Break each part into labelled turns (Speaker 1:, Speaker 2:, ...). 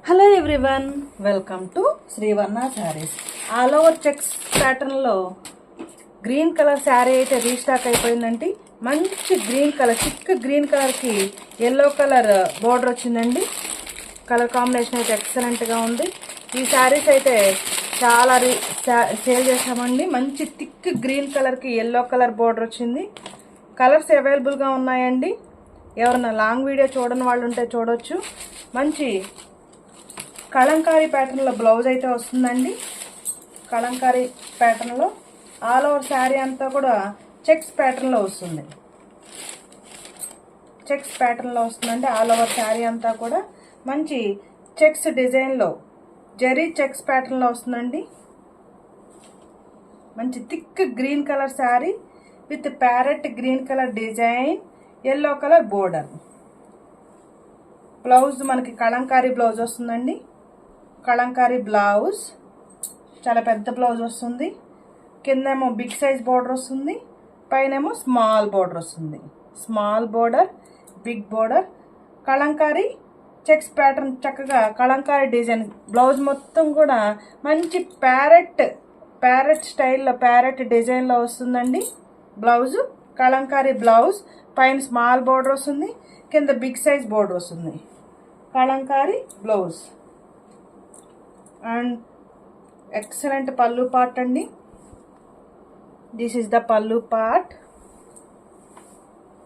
Speaker 1: Hello everyone, welcome to Srivarna Sarees. All over checks ప్యాటర్న్లో green colour sari అయితే restock అయిపోయిందండి. మంచి గ్రీన్ కలర్, థిక్ గ్రీన్ కలర్కి ఎల్లో కలర్ బోర్డర్ వచ్చిందండి. కలర్ కాంబినేషన్ అయితే ఎక్సలెంట్గా ఉంది. ఈ శారీస్ అయితే చాలా సేల్ చేసామండి. మంచి థిక్ గ్రీన్ కలర్కి ఎల్లో కలర్ బోర్డర్ వచ్చింది. కలర్స్ అవైలబుల్గా ఉన్నాయండి. ఎవరన్నా లాంగ్ వీడియో చూడని వాళ్ళు ఉంటే చూడొచ్చు. మంచి కలంకారీ ప్యాటర్న్లో బ్లౌజ్ అయితే వస్తుందండి. కలంకారీ ప్యాటర్న్లో ఆల్ ఓవర్ శారీ అంతా కూడా చెక్స్ ప్యాటర్న్లో వస్తుంది. చెక్స్ ప్యాటర్న్లో వస్తుందండి. ఆల్ ఓవర్ శారీ అంతా కూడా మంచి చెక్స్ డిజైన్లో జరీ చెక్స్ ప్యాటర్న్లో వస్తుందండి. మంచి thick green colour sari with parrot green colour design, yellow colour border. Blouse మనకి కలంకారీ బ్లౌజ్ వస్తుందండి. కలంకారీ బ్లౌజ్ చాలా పెద్ద బ్లౌజ్ వస్తుంది. కిందేమో బిగ్ సైజ్ బోర్డర్ వస్తుంది, పైనేమో స్మాల్ బోర్డర్ వస్తుంది. Small border, big border, Kalamkari checks pattern, చక్కగా కలంకారీ డిజైన్. బ్లౌజ్ మొత్తం కూడా మంచి ప్యారెట్ స్టైల్లో, ప్యారెట్ డిజైన్లో వస్తుందండి. బ్లౌజు కలంకారీ బ్లౌజ్, పైన స్మాల్ బోర్డర్ వస్తుంది, కింద బిగ్ సైజ్ బోర్డర్ వస్తుంది. Kalamkari blouse and excellent pallu part అండి. This is the pallu part.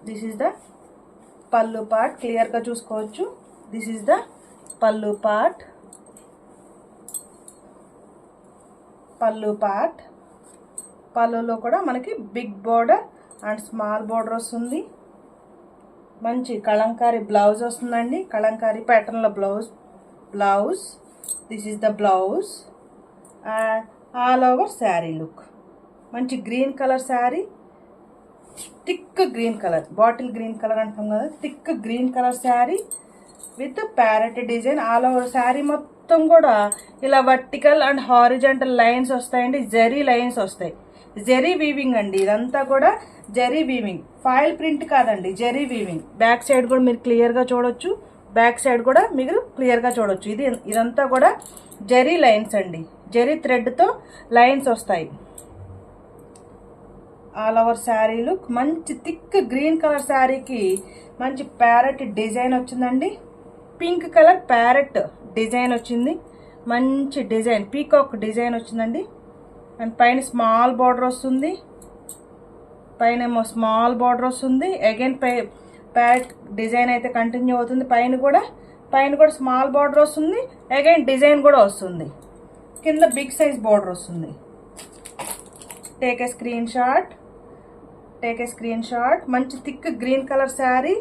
Speaker 1: This is the pallu part. క్లియర్గా చూసుకోవచ్చు. This is the pallu part. Pallu part. పళ్ళులో కూడా మనకి big border and small border వస్తుంది. మంచి కలంకారీ బ్లౌజ్ వస్తుందండి. కలంకారీ ప్యాటర్న్లో blouse. This is the blouse and all over sari look. మంచి green colour sari, thick green colour, bottle green colour అంటాం కదా, thick green colour sari with parrot design. All over sari మొత్తం కూడా ఇలా వర్టికల్ అండ్ హారిజంటల్ లైన్స్ వస్తాయండి. జరీ లైన్స్ వస్తాయి. జరీ వీవింగ్ అండి. ఇదంతా కూడా జరీ వీవింగ్, ఫాయిల్ ప్రింట్ కాదండి, జరీ వీవింగ్. బ్యాక్ సైడ్ కూడా మీరు క్లియర్గా చూడొచ్చు. బ్యాక్ సైడ్ కూడా మీరు క్లియర్గా చూడొచ్చు. ఇదంతా కూడా జరీ లైన్స్ అండి. జరీ థ్రెడ్తో లైన్స్ వస్తాయి. All over sari look. మంచి థిక్ గ్రీన్ కలర్ శారీకి మంచి ప్యారెట్ డిజైన్ వచ్చిందండి. పింక్ కలర్ ప్యారెట్ డిజైన్ వచ్చింది. మంచి డిజైన్, పీకాక్ డిజైన్ వచ్చిందండి. అండ్ పైన స్మాల్ బార్డర్ వస్తుంది, పైన ఏమో స్మాల్ బార్డర్ వస్తుంది. అగైన్ ప్యారెట్ డిజైన్ అయితే కంటిన్యూ అవుతుంది. పైన కూడా స్మాల్ బార్డర్ వస్తుంది. అగైన్ డిజైన్ కూడా వస్తుంది. కింద బిగ్ సైజ్ బార్డర్ వస్తుంది. Take a screenshot. మంచి thick green colour sari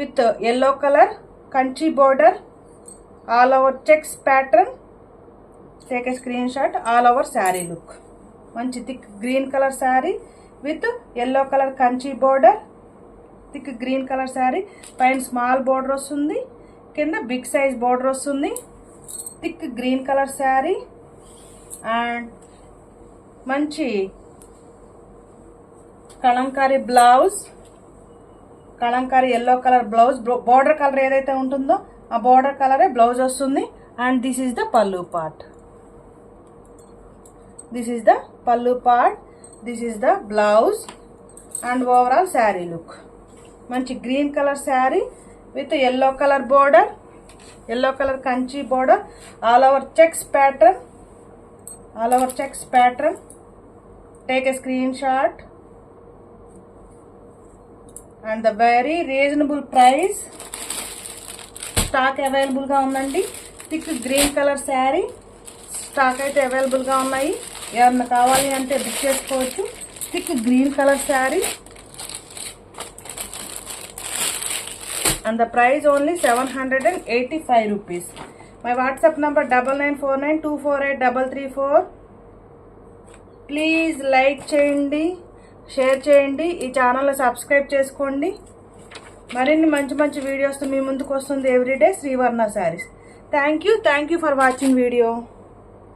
Speaker 1: with yellow colour Kanchi border, all over checks pattern. Take a screenshot. All over sari look. మంచి thick green colour sari with yellow colour Kanchi border, thick green colour sari. పైన small border వస్తుంది, కింద big size border వస్తుంది. Thick green colour sari and మంచి Kalamkari blouse, kalamkari yellow colour blouse. Border colour ఏదైతే ఉంటుందో ఆ border కలరే బ్లౌజ్ వస్తుంది. And this is the pallu part. This is the pallu part. This is the blouse and overall sari look. మంచి green colour sari with yellow colour border, yellow colour Kanchi border, all over checks pattern. Take a screenshot. And the very reasonable price. Stock అవైలబుల్గా ఉందండి. Thick green colour sari stock అయితే అవైలబుల్గా ఉన్నాయి. ఏమన్నా కావాలి అంటే book చేసుకోవచ్చు. Thick green colour sari and the price only 785 rupees. My WhatsApp number 9949248334. Please like చేయండి, షేర్ చేయండి, ఈ ఛానల్ని సబ్స్క్రైబ్ చేసుకోండి. మరిన్ని మంచి వీడియోస్ మీ ముందుకు వస్తుంది everyday Srivarna Sarees. Thank you for watching video.